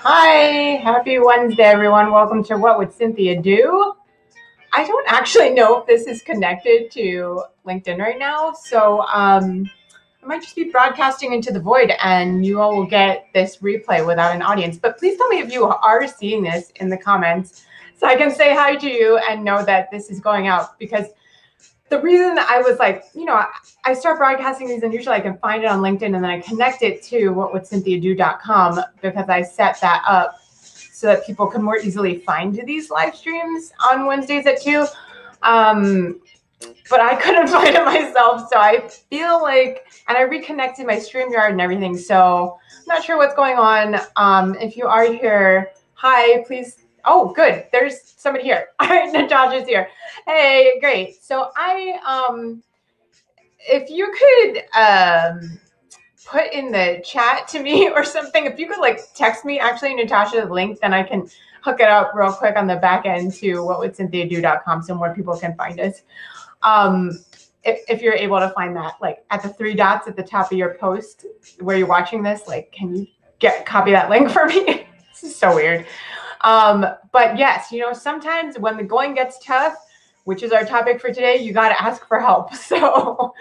Hi, happy Wednesday, everyone. Welcome to What Would Cynthia Do? I don't actually know if this is connected to LinkedIn right now, so I might just be broadcasting into the void and you all will get this replay without an audience. But please tell me if you are seeing this in the comments so I can say hi to you and know that this is going out, because the reason I was like, I start broadcasting these and usually I can find it on LinkedIn and then I connect it to whatwouldcynthiado.com because I set that up so that people can more easily find these live streams on Wednesdays at 2. But I couldn't find it myself, so I feel like, and I reconnected my StreamYard and everything, so I'm not sure what's going on. If you are here, hi, please. Oh, good. There's somebody here. All right, Natasha's here. Hey, great. So if you could put in the chat to me or something, if you could like text me actually Natasha's link, then I can hook it up real quick on the back end to whatwouldcynthiado.com so more people can find us. If you're able to find that, like at the 3 dots at the top of your post where you're watching this, like, can you copy that link for me? This is so weird. But yes, sometimes when the going gets tough, which is our topic for today, you got to ask for help. So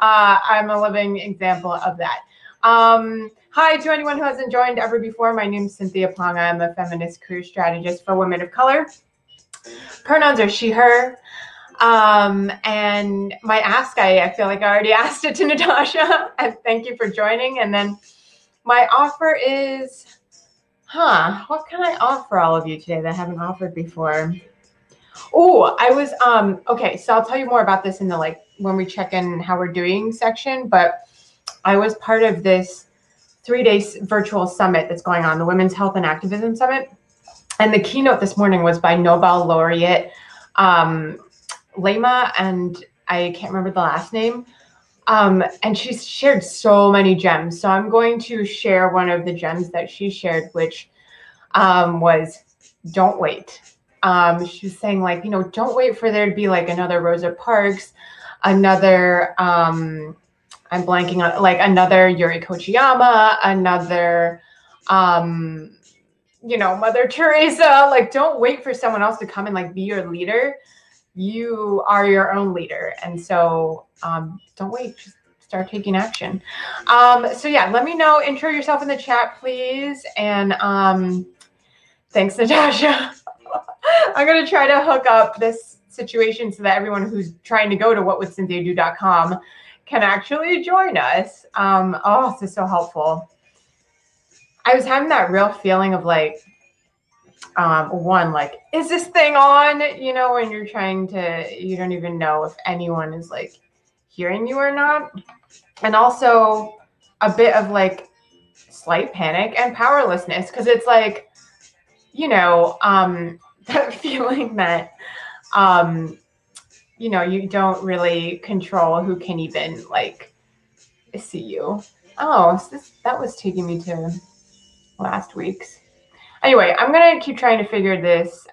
I'm a living example of that. Hi to anyone who hasn't joined ever before. My name is Cynthia Ponga. I'm a feminist career strategist for women of color. Pronouns are she, her. And my ask, I feel like I already asked it to Natasha, and thank you for joining. And then my offer is, what can I offer all of you today that I haven't offered before? Oh, I was, okay, so I'll tell you more about this in the, when we check in how we're doing section, but I was part of this 3-day virtual summit that's going on, the Women's Health and Activism Summit. And the keynote this morning was by Nobel laureate, Lema, and I can't remember the last name. And she's shared so many gems. So I'm going to share one of the gems that she shared, which was don't wait. She was saying, don't wait for there to be like another Rosa Parks, another, I'm blanking on, another Yuri Kochiyama, another, Mother Teresa. Don't wait for someone else to come and be your leader. You are your own leader. And so don't wait, just start taking action. So yeah, let me know, intro yourself in the chat, please. And thanks, Natasha. I'm going to try to hook up this situation so that everyone who's trying to go to whatwouldcynthiado.com can actually join us. Oh, this is so helpful. I was having that real feeling of is this thing on? When you're trying to, you don't even know if anyone is hearing you or not. And also a bit of slight panic and powerlessness, because it's that feeling that, you don't really control who can even see you. Oh, so that was taking me to last week's. Anyway, I'm going to keep trying to figure this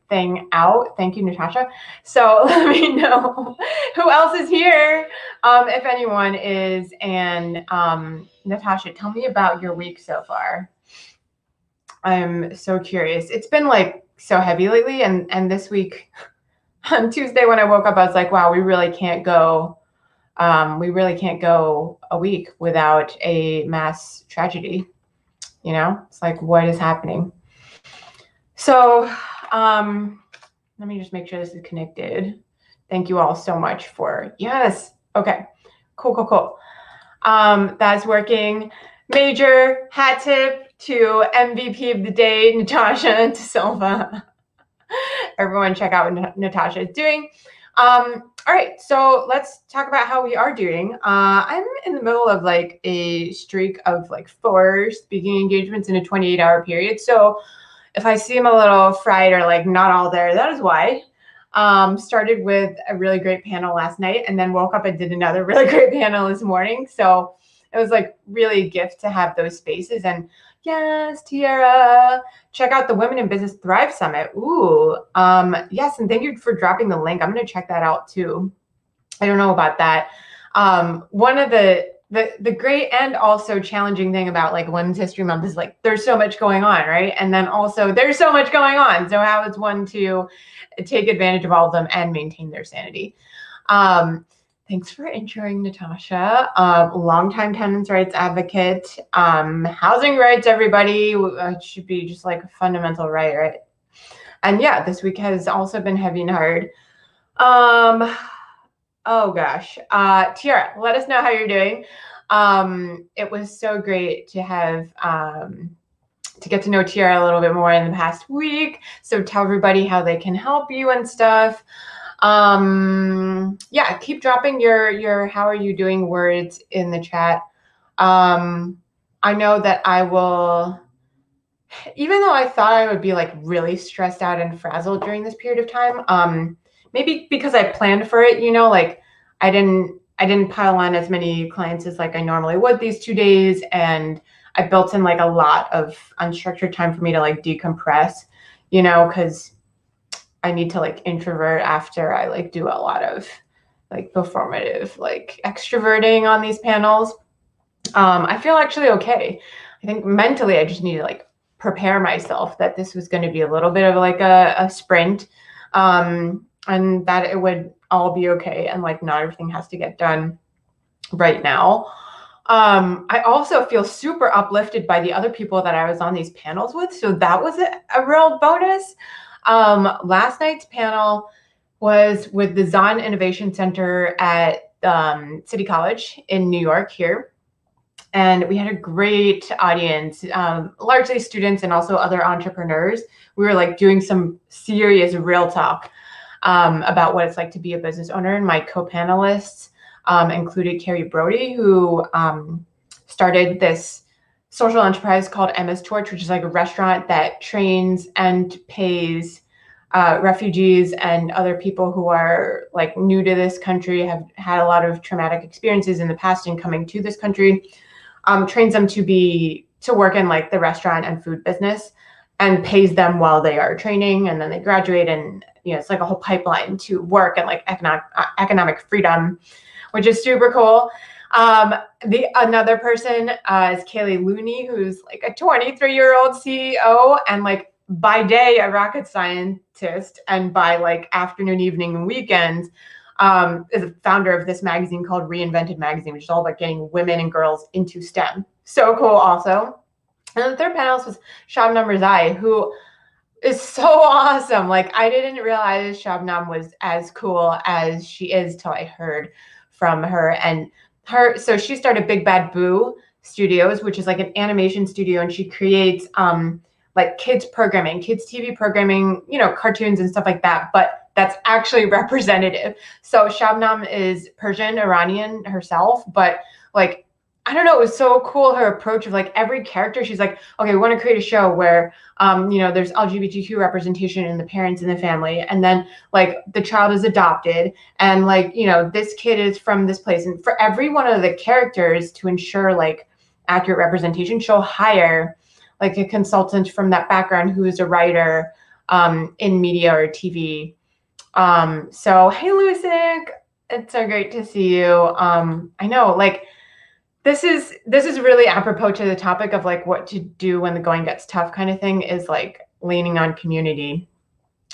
thing out. Thank you, Natasha. So let me know who else is here, if anyone is. And Natasha, tell me about your week so far. I'm so curious. It's been so heavy lately. And this week on Tuesday when I woke up, I was like, wow, we really can't go. We really can't go a week without a mass tragedy. It's what is happening? So let me just make sure this is connected. Thank you all so much for, yes. Okay, cool. That's working. Major hat tip to MVP of the day, Natasha De Silva. Everyone check out what Natasha is doing. All right, so let's talk about how we are doing. I'm in the middle of a streak of 4 speaking engagements in a 28-hour period. So if I seem a little fried or not all there, that is why. Started with a really great panel last night and then woke up and did another really great panel this morning. So it was really a gift to have those spaces. And yes, Tiara, check out the Women in Business Thrive Summit. Ooh, yes, and thank you for dropping the link. I'm going to check that out too. I don't know about that. One of the the great and also challenging thing about like Women's History Month is like there's so much going on, right? And then also there's so much going on. So how is one to take advantage of all of them and maintain their sanity? Thanks for introing Natasha. Longtime tenants' rights advocate. Housing rights, everybody. It should be just like a fundamental right? And yeah, this week has also been heavy and hard. Oh gosh. Tiara, let us know how you're doing. It was so great to have to get to know Tiara a little bit more in the past week. So tell everybody how they can help you and stuff. Yeah, keep dropping your how are you doing words in the chat. I know that I will, even though I thought I would be like really stressed out and frazzled during this period of time, maybe because I planned for it, you know, like I didn't pile on as many clients as like I normally would these 2 days, and I built in like a lot of unstructured time for me to like decompress, you know, because I need to like introvert after I like do a lot of like performative like extroverting on these panels. I feel actually okay. I think mentally I just need to like prepare myself that this was going to be a little bit of like a sprint, and that it would all be okay and like not everything has to get done right now. I also feel super uplifted by the other people that I was on these panels with, so that was a real bonus. Last night's panel was with the Zahn Innovation Center at City College in New York here. And we had a great audience, largely students and also other entrepreneurs. We were like doing some serious real talk about what it's like to be a business owner. And my co-panelists included Carrie Brody, who started this social enterprise called Emma's Torch, which is like a restaurant that trains and pays refugees and other people who are like new to this country, have had a lot of traumatic experiences in the past and coming to this country, trains them to work in like the restaurant and food business and pays them while they are training, and then they graduate, and you know it's like a whole pipeline to work and like economic freedom, which is super cool. Another person is Kaylee Looney, who's like a 23-year-old CEO and like by day a rocket scientist, and by like afternoon, evening, and weekends is a founder of this magazine called Reinvented Magazine, which is all about getting women and girls into STEM. So cool also. And then the third panelist was Shabnam Razai, who is so awesome. Like I didn't realize Shabnam was as cool as she is till I heard from her. And so she started Big Bad Boo Studios, which is like an animation studio, and she creates like kids programming, kids TV programming, you know, cartoons and stuff like that, but that's actually representative. So Shabnam is Persian Iranian herself, but like I don't know, it was so cool, her approach of like every character. She's like, okay, we want to create a show where you know, there's LGBTQ representation in the parents in the family, and then like the child is adopted, and like, you know, this kid is from this place, and for every one of the characters, to ensure like accurate representation, she'll hire like a consultant from that background who is a writer in media or TV. So hey Lucic, it's so great to see you. I know like this is really apropos to the topic of like what to do when the going gets tough kind of thing, is like leaning on community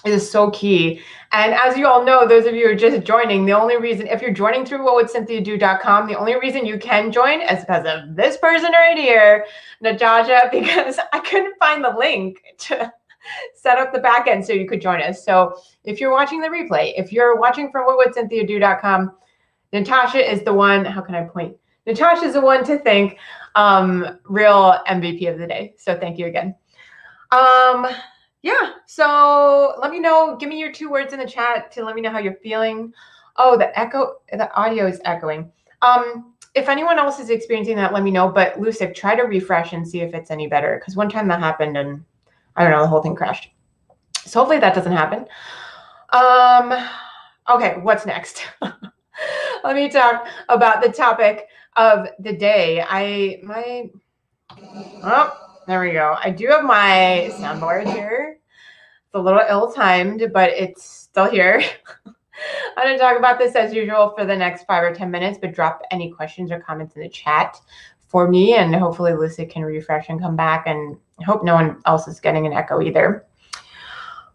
is so key. And as you all know, those of you who are just joining, the only reason, if you're joining through whatwouldscynthiado.com, the only reason you can join is because of this person right here, Natasha, because I couldn't find the link to set up the back end so you could join us. So if you're watching the replay, if you're watching from whatwouldscynthiado.com, Natasha is the one, how can I point? Natasha is the one to thank, real MVP of the day. So thank you again. Yeah, so let me know, give me your 2 words in the chat to let me know how you're feeling. Oh, the audio is echoing. If anyone else is experiencing that, let me know, but Lucic, try to refresh and see if it's any better, because one time that happened and I don't know, the whole thing crashed. So hopefully that doesn't happen. Okay, what's next? Let me talk about the topic of the day. Oh, there we go. I do have my soundboard here. It's a little ill-timed, but it's still here. I'm going to talk about this as usual for the next 5 or 10 minutes, but drop any questions or comments in the chat for me, and hopefully Lucy can refresh and come back, and I hope no one else is getting an echo either.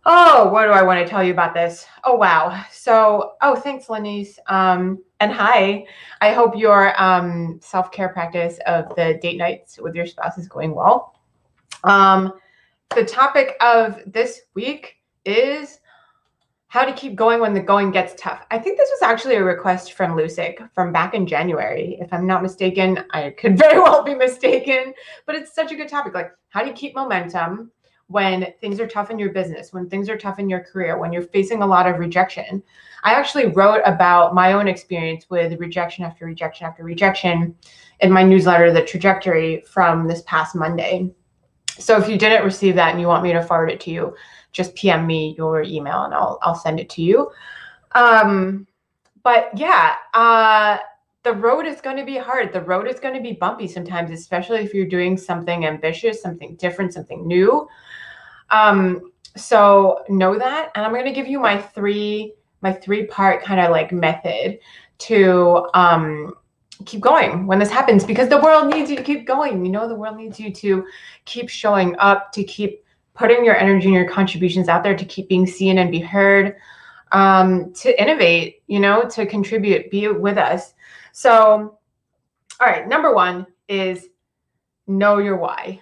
Oh, what do I want to tell you about this? Oh, wow. So, thanks, Lenise. And hi. I hope your self-care practice of the date nights with your spouse is going well. The topic of this week is how to keep going when the going gets tough. I think this was actually a request from Lucic from back in January. If I'm not mistaken, I could very well be mistaken, but it's such a good topic. Like, how do you keep momentum when things are tough in your business, when things are tough in your career, when you're facing a lot of rejection? I actually wrote about my own experience with rejection after rejection after rejection in my newsletter, The Trajectory, from this past Monday. So if you didn't receive that and you want me to forward it to you, just PM me your email and I'll send it to you. But yeah, the road is going to be hard. The road is going to be bumpy sometimes, especially if you're doing something ambitious, something different, something new. So know that, and I'm going to give you my three-part kind of like method to keep going when this happens, because the world needs you to keep going. You know, the world needs you to keep showing up, to keep putting your energy and your contributions out there, to keep being seen and be heard, to innovate, you know, to contribute, be with us. So, all right, number one is know your why.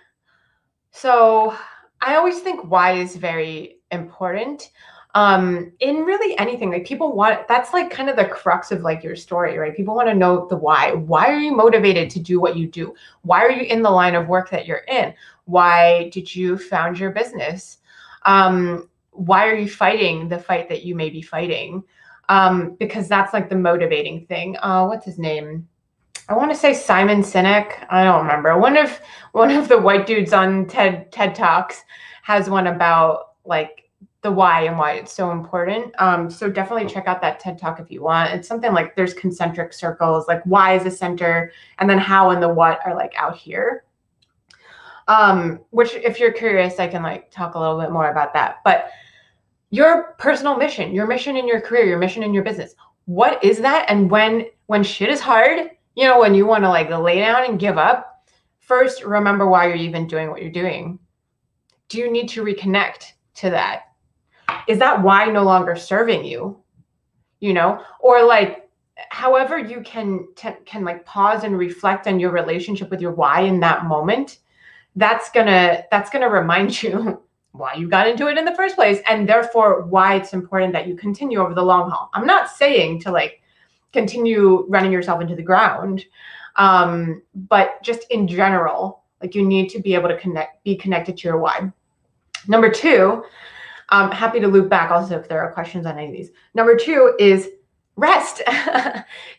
So I always think why is very important. In really anything, like people want, that's like kind of the crux of like your story, right? People want to know the why. Why are you motivated to do what you do? Why are you in the line of work that you're in? Why did you found your business? Why are you fighting the fight that you may be fighting? Because that's like the motivating thing. What's his name? I want to say Simon Sinek. I don't remember. One of the white dudes on TED Talks has one about like the why and why it's so important. So definitely check out that TED Talk if you want. It's something like there's concentric circles, like why is the center, and then how and the what are like out here. Which if you're curious, I can like talk a little bit more about that. But your personal mission, your mission in your career, your mission in your business, what is that? And when shit is hard, you know, when you want to like lay down and give up, first remember why you're even doing what you're doing. Do you need to reconnect to that? Is that why no longer serving you? You know, or like however you can like pause and reflect on your relationship with your why in that moment. That's gonna remind you why you got into it in the first place, and therefore why it's important that you continue over the long haul. I'm not saying to like continue running yourself into the ground, but just in general, like you need to be able to be connected to your why. Number two, I'm happy to loop back also if there are questions on any of these. Number two is rest.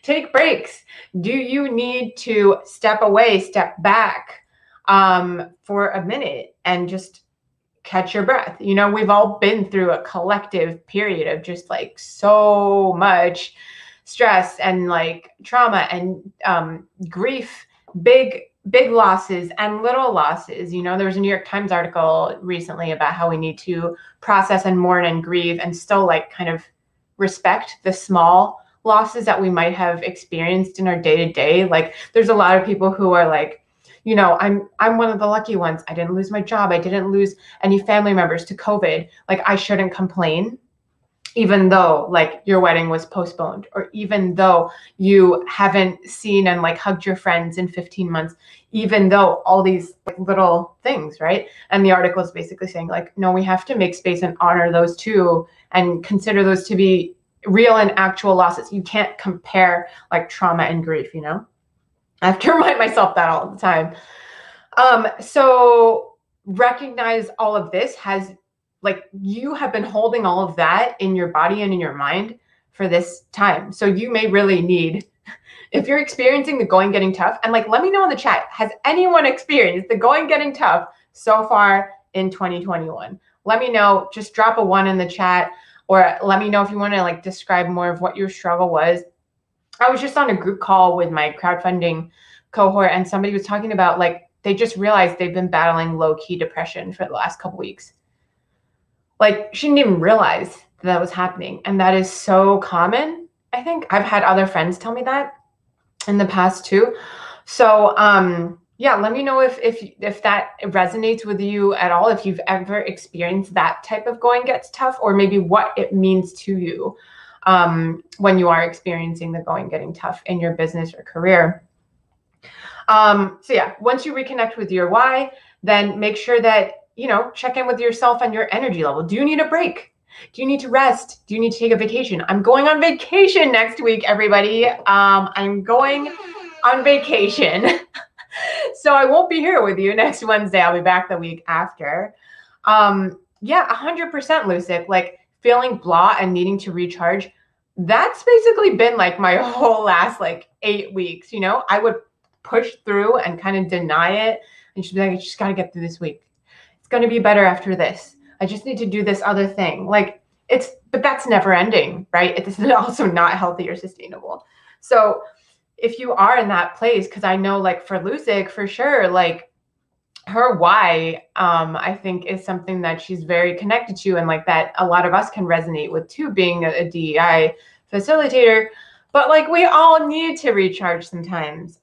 Take breaks. Do you need to step away, step back for a minute and just catch your breath? You know, we've all been through a collective period of just like so much stress and like trauma and grief, big losses and little losses. You know, there was a New York Times article recently about how we need to process and mourn and grieve and still like kind of respect the small losses that we might have experienced in our day-to-day. Like there's a lot of people who are like, you know, I'm one of the lucky ones. I didn't lose my job. I didn't lose any family members to COVID. Like I shouldn't complain, even though like your wedding was postponed, or even though you haven't seen and like hugged your friends in 15 months, even though all these like little things, right? And the article is basically saying like, no, we have to make space and honor those too, and consider those to be real and actual losses. You can't compare like trauma and grief, you know? I have to remind myself that all the time. So recognize all of this has like you have been holding all of that in your body and in your mind for this time. So you may really need, if you're experiencing the going getting tough, and like let me know in the chat, has anyone experienced the going getting tough so far in 2021? Let me know. Just drop a 1 in the chat, or let me know if you want to like describe more of what your struggle was. I was just on a group call with my crowdfunding cohort, and somebody was talking about like they just realized they've been battling low-key depression for the last couple weeks. Like she didn't even realize that was happening. And that is so common. I think I've had other friends tell me that in the past too. So yeah, let me know if that resonates with you at all, if you've ever experienced that type of going gets tough, or maybe what it means to you when you are experiencing the going getting tough in your business or career. So yeah, once you reconnect with your why, then make sure that, check in with yourself and your energy level. Do you need a break? Do you need to rest? Do you need to take a vacation? I'm going on vacation next week, everybody. I'm going on vacation. So I won't be here with you next Wednesday. I'll be back the week after. Yeah, 100% Lucic, like feeling blah and needing to recharge. That's basically been like my whole last like 8 weeks. I would push through and kind of deny it. And she'd be like, I just got to get through this week. It's going to be better after this. I just need to do this other thing. But that's never ending, right? It's also not healthy or sustainable. So if you are in that place, because I know like for Lucic, for sure, like her why, I think is something that she's very connected to, and like that a lot of us can resonate with too, being a DEI facilitator. But like we all need to recharge sometimes.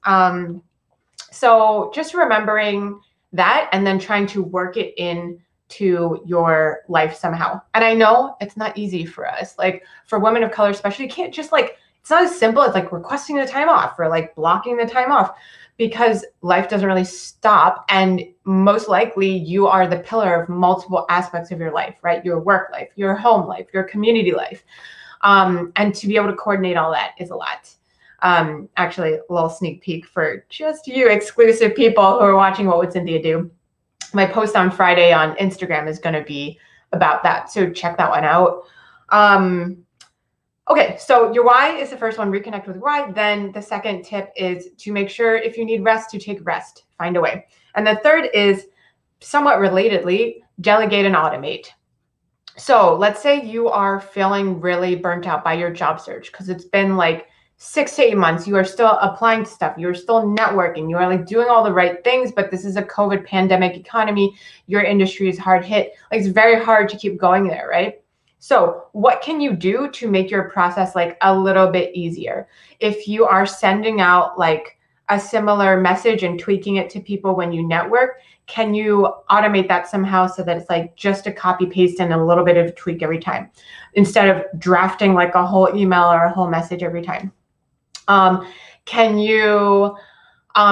So just remembering that and then trying to work it in to your life somehow. And I know it's not easy for us. Like for women of color, especially, you can't just like, it's not as simple as like requesting the time off or like blocking the time off, because life doesn't really stop. And most likely you are the pillar of multiple aspects of your life, right? Your work life, your home life, your community life. And to be able to coordinate all that is a lot. Actually, a little sneak peek for just you exclusive people who are watching What Would Cynthia Do. My post on Friday on Instagram is going to be about that. So check that one out. Okay, so your why is the first one, reconnect with why. Then the second tip is to make sure if you need rest, to take rest, find a way. And the third is somewhat relatedly, delegate and automate. So let's say you are feeling really burnt out by your job search because it's been like 6 to 8 months, you are still applying to stuff, you're still networking, you are like doing all the right things, but this is a COVID pandemic economy, your industry is hard hit. Like it's very hard to keep going there, right? So what can you do to make your process like a little bit easier? If you are sending out like a similar message and tweaking it to people when you network, can you automate that somehow so that it's like just a copy paste and a little bit of a tweak every time, instead of drafting like a whole email or a whole message every time? Can you,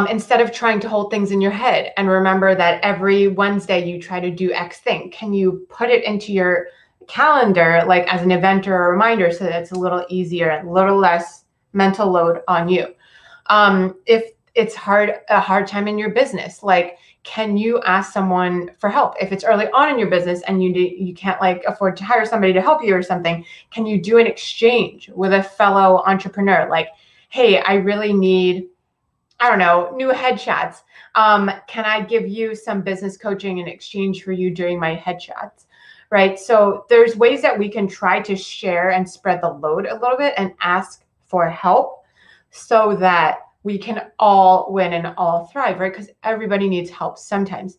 instead of trying to hold things in your head and remember that every Wednesday you try to do X thing, can you put it into your calendar, like as an event or a reminder, so that it's a little easier and a little less mental load on you? If it's a hard time in your business, like, can you ask someone for help? If it's early on in your business and you can't like afford to hire somebody to help you or something, can you do an exchange with a fellow entrepreneur? Like, hey, I really need, I don't know, new headshots. Can I give you some business coaching in exchange for you doing my headshots? Right? So there's ways that we can try to share and spread the load a little bit and ask for help so that we can all win and all thrive, right? Because everybody needs help sometimes.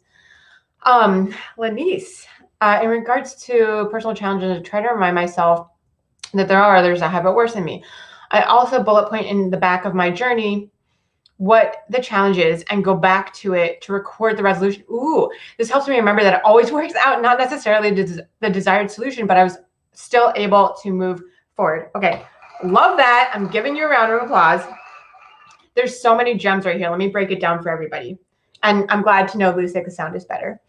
Lanice, in regards to personal challenges, I try to remind myself that there are others that have it worse than me. I also bullet point in the back of my journey what the challenge is and go back to it to record the resolution. Ooh, this helps me remember that it always works out, not necessarily the desired solution, but I was still able to move forward. Okay, love that. I'm giving you a round of applause. There's so many gems right here. Let me break it down for everybody. And I'm glad to know, Lucy, the sound is better.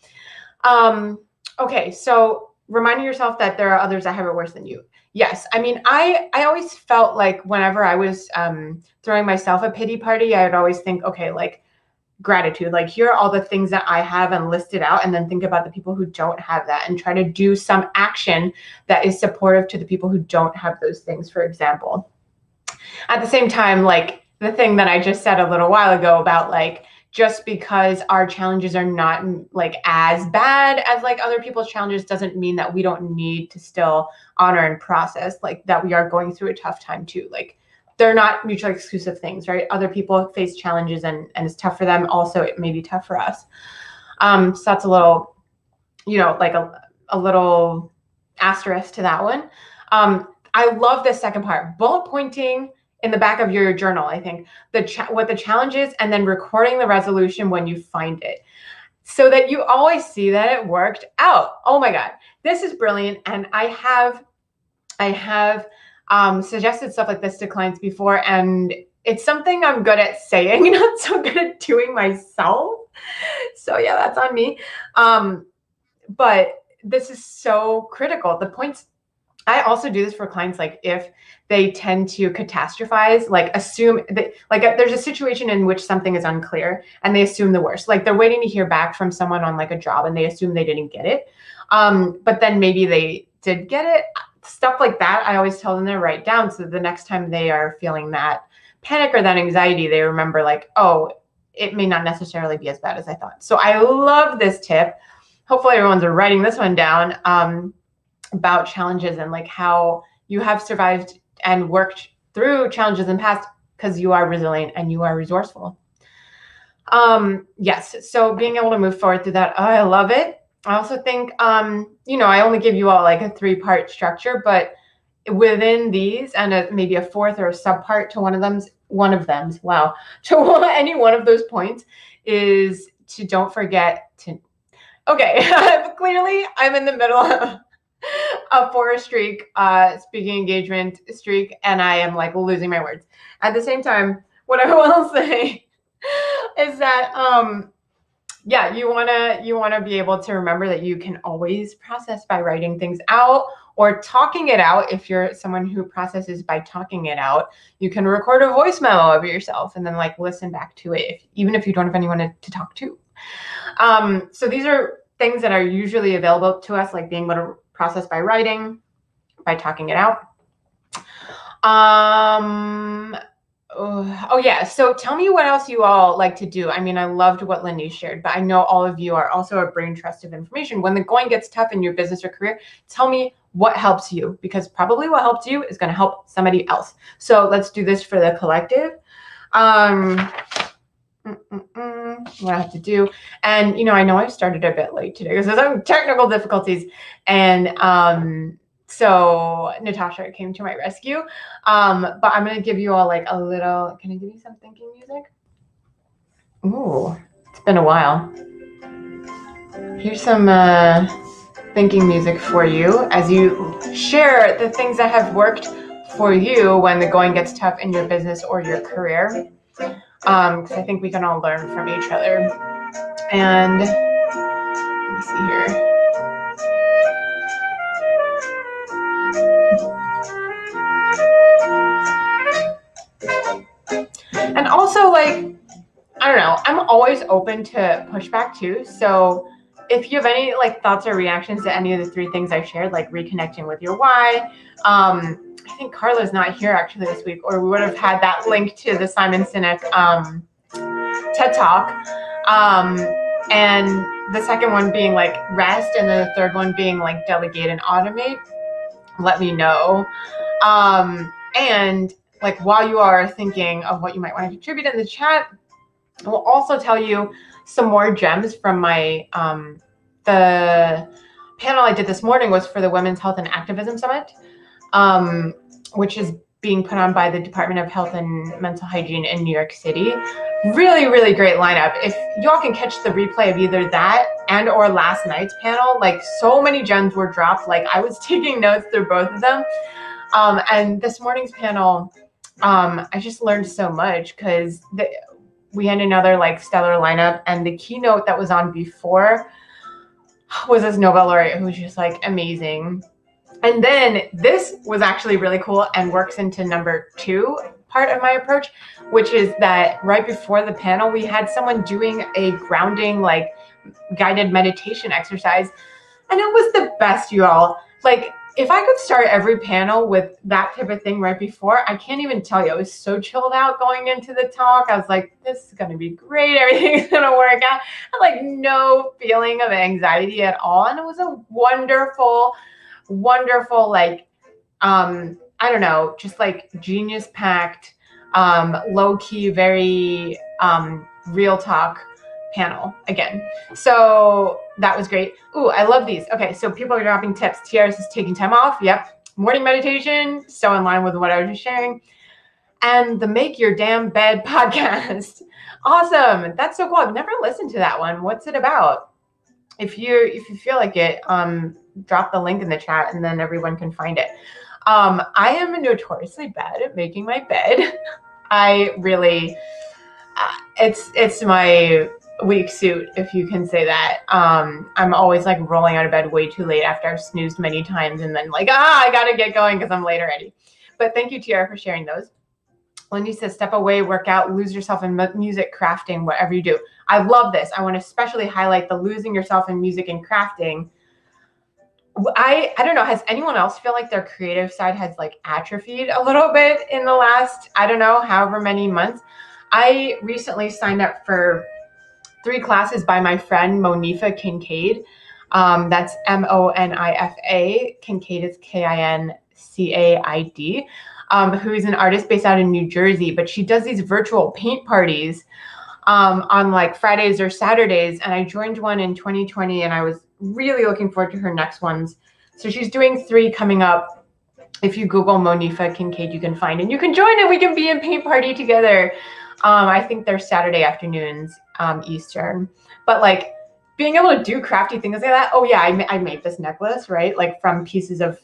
Okay, so reminding yourself that there are others that have it worse than you. Yes, I mean, I always felt like whenever I was throwing myself a pity party, I would always think, okay, like gratitude, like here are all the things that I have and list it out, and then think about the people who don't have that and try to do some action that is supportive to the people who don't have those things, for example. At the same time, like the thing that I just said a little while ago about like, just because our challenges are not like as bad as like other people's challenges doesn't mean that we don't need to still honor and process like that we are going through a tough time too. Like they're not mutually exclusive things, right? Other people face challenges and it's tough for them. Also, it may be tough for us. So that's a little, like a little asterisk to that one. I love this second part, bullet pointing in the back of your journal, I think, what the challenge is, and then recording the resolution when you find it, so that you always see that it worked out. Oh my God, this is brilliant. And I have suggested stuff like this to clients before, and it's something I'm good at saying, not so good at doing myself. So yeah, that's on me. But this is so critical. The points, I also do this for clients, like if they tend to catastrophize, like assume that, like there's a situation in which something is unclear and they assume the worst, like they're waiting to hear back from someone on like a job and they assume they didn't get it. But then maybe they did get it. Stuff like that, I always tell them to write down, so that the next time they are feeling that panic or that anxiety, they remember like, oh, it may not necessarily be as bad as I thought. So I love this tip. Hopefully everyone's writing this one down, about challenges and like how you have survived and worked through challenges in the past because you are resilient and you are resourceful. Yes, so being able to move forward through that, oh, I love it. I also think, I only give you all like a 3-part structure, but within these and maybe a 4th or a subpart to one of them, wow, to any one of those points is to don't forget to, okay, clearly I'm in the middle of a 4 streak, speaking engagement streak, and I am like losing my words. At the same time, what I will say is that, yeah, you wanna be able to remember that you can always process by writing things out or talking it out. If you're someone who processes by talking it out, you can record a voice memo of yourself and then like listen back to it, even if you don't have anyone to talk to. So these are things that are usually available to us, like being able to process by writing, by talking it out. Oh yeah, so tell me what else you all like to do. I mean, I loved what Lenise shared, but I know all of you are also a brain trust of information. When the going gets tough in your business or career, tell me what helps you, because probably what helps you is going to help somebody else. So let's do this for the collective. What I have to do. And, I know I started a bit late today because there's some technical difficulties. And so Natasha came to my rescue. But I'm going to give you all like a little, can I give you some thinking music? Ooh, it's been a while. Here's some thinking music for you as you share the things that have worked for you when the going gets tough in your business or your career. Because I think we can all learn from each other. And let me see here. And also, like, I don't know, I'm always open to pushback too. So if you have any like thoughts or reactions to any of the 3 things I shared, like reconnecting with your why, I think Carla's not here actually this week, or we would have had that link to the Simon Sinek TED Talk. And the second one being like rest, and then the 3rd one being like delegate and automate. Let me know. And like while you are thinking of what you might want to contribute in the chat, I will also tell you some more gems from my the panel I did this morning was for the Women's Health and Activism Summit, which is being put on by the Department of Health and Mental Hygiene in New York City. Really, really great lineup. If y'all can catch the replay of either that and or last night's panel, like so many gems were dropped. Like I was taking notes through both of them. And this morning's panel, I just learned so much because we had another like stellar lineup, and the keynote that was on before was this Nobel laureate who was just like amazing. And then this was actually really cool and works into number 2 part of my approach, which is that right before the panel, we had someone doing a grounding, like guided meditation exercise. And it was the best, you all. Like if I could start every panel with that type of thing right before, I can't even tell you. I was so chilled out going into the talk. I was like, this is going to be great. Everything's going to work out. I had like no feeling of anxiety at all. And it was a wonderful, like, I don't know, just like genius packed, low key, very real talk panel again. So that was great. Ooh, I love these. Okay, so people are dropping tips. TRS is taking time off. Yep. Morning meditation, so in line with what I was just sharing. And the Make Your Damn Bed podcast. Awesome. That's so cool. I've never listened to that one. What's it about? If you feel like it, drop the link in the chat and then everyone can find it. I am notoriously bad at making my bed. I really, it's my weak suit, if you can say that. I'm always like rolling out of bed way too late after I've snoozed many times and then like, I gotta get going because I'm late already. But thank you, Tiara, for sharing those. Lindy says, step away, work out, lose yourself in music, crafting, whatever you do. I love this. I want to especially highlight the losing yourself in music and crafting. I don't know. Has anyone else feel like their creative side has like atrophied a little bit in the last, I don't know, however many months? I recently signed up for 3 classes by my friend Monifa Kincaid. That's Monifa. Kincaid is Kincaid. Who is an artist based out in New Jersey, but she does these virtual paint parties on like Fridays or Saturdays. And I joined one in 2020 and I was really looking forward to her next ones. So she's doing 3 coming up. If you Google Monifa Kincaid, you can find, and you can join and we can be in paint party together. I think they're Saturday afternoons, Eastern, but like being able to do crafty things like that. Oh yeah, I made this necklace, right? Like from pieces of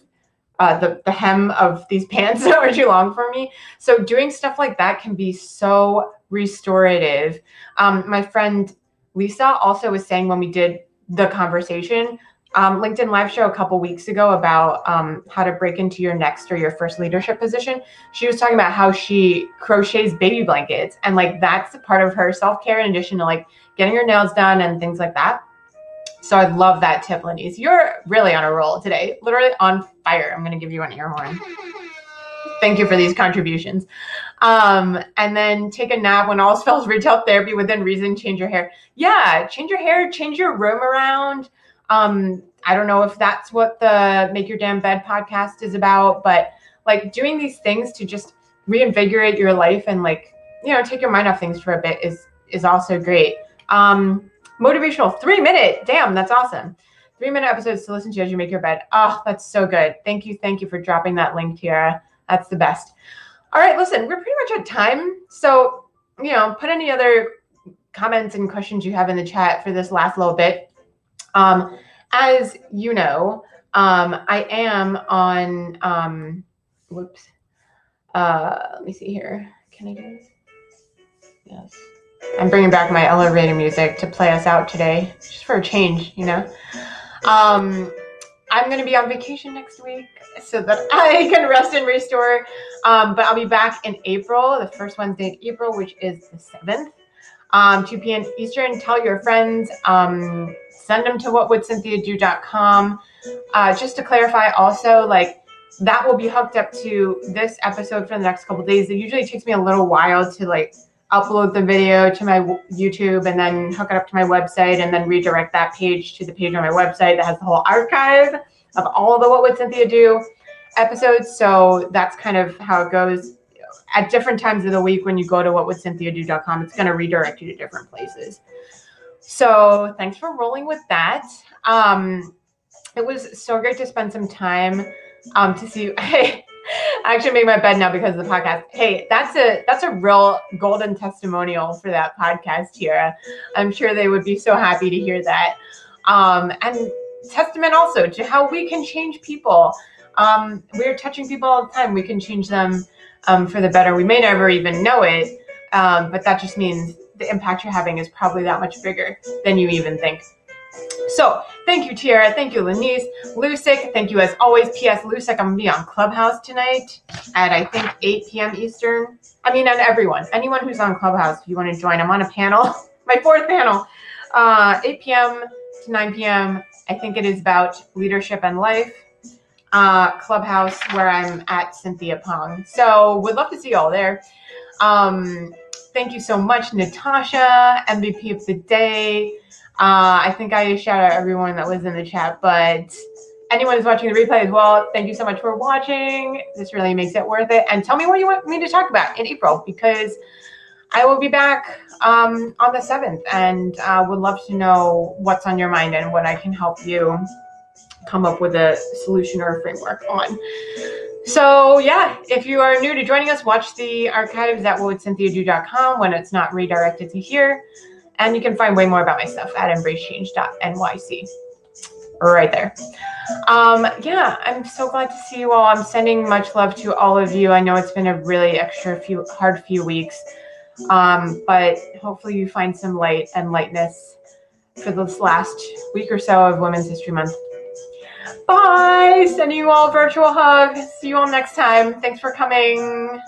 the hem of these pants that were too long for me. So doing stuff like that can be so restorative. My friend Lisa also was saying when we did the conversation, LinkedIn live show a couple weeks ago about how to break into your next or your first leadership position. She was talking about how she crochets baby blankets, and like that's a part of her self-care in addition to like getting her nails done and things like that. So I love that tip, Lenise. You're really on a roll today, literally on fire. I'm going to give you an air horn. Thank you for these contributions. And then take a nap when all spells retail therapy within reason, change your hair. Yeah, change your hair, change your room around. I don't know if that's what the Make Your Damn Bed podcast is about, but like doing these things to just reinvigorate your life and like, you know, take your mind off things for a bit is also great. Motivational 3-minute. Damn, that's awesome. 3-minute episodes to listen to as you make your bed. Oh, that's so good. Thank you. Thank you for dropping that link, Tiara. That's the best. All right, listen, we're pretty much at time. So, you know, put any other comments and questions you have in the chat for this last little bit. As you know, I am on, whoops. Let me see here. Can I do this? Yes. I'm bringing back my elevator music to play us out today, just for a change, you know. I'm going to be on vacation next week so that I can rest and restore. But I'll be back in April, the first Wednesday in April, which is the 7th, 2 p.m. Eastern. Tell your friends. Send them to whatwouldscynthiado.com. Just to clarify also, like, that will be hooked up to this episode for the next couple of days. It usually takes me a little while to, like, upload the video to my YouTube and then hook it up to my website and then redirect that page to the page on my website that has the whole archive of all the What Would Cynthia Do episodes. So that's kind of how it goes. At different times of the week when you go to whatwouldscynthiado.com, it's going to redirect you to different places. So thanks for rolling with that. It was so great to spend some time to see you. Hey, I actually made my bed now because of the podcast. Hey, that's a real golden testimonial for that podcast here. I'm sure they would be so happy to hear that. And testament also to how we can change people. We're touching people all the time. We can change them for the better. We may never even know it, but that just means the impact you're having is probably that much bigger than you even think. So thank you, Tiara. Thank you, Lenise. Lusick, thank you as always. P.S. Lusick, I'm going to be on Clubhouse tonight at, I think, 8 p.m. Eastern. I mean, and anyone who's on Clubhouse, if you want to join, I'm on a panel, my 4th panel, 8 p.m. to 9 p.m. I think it is about leadership and life. Clubhouse, where I'm at Cynthia Pong. So would love to see you all there. Thank you so much, Natasha, MVP of the day. I think I shout out everyone that was in the chat, but anyone who's watching the replay as well, thank you so much for watching. This really makes it worth it. And tell me what you want me to talk about in April, because I will be back on the 7th, and would love to know what's on your mind and what I can help you come up with a solution or a framework on. So yeah, if you are new to joining us, watch the archives at whatwouldcynthiado.com when it's not redirected to here. And you can find way more about my stuff at embracechange.nyc. Right there. Yeah, I'm so glad to see you all. I'm sending much love to all of you. I know it's been a really hard few weeks. But hopefully you find some light and lightness for this last week or so of Women's History Month. Bye. Sending you all a virtual hug. See you all next time. Thanks for coming.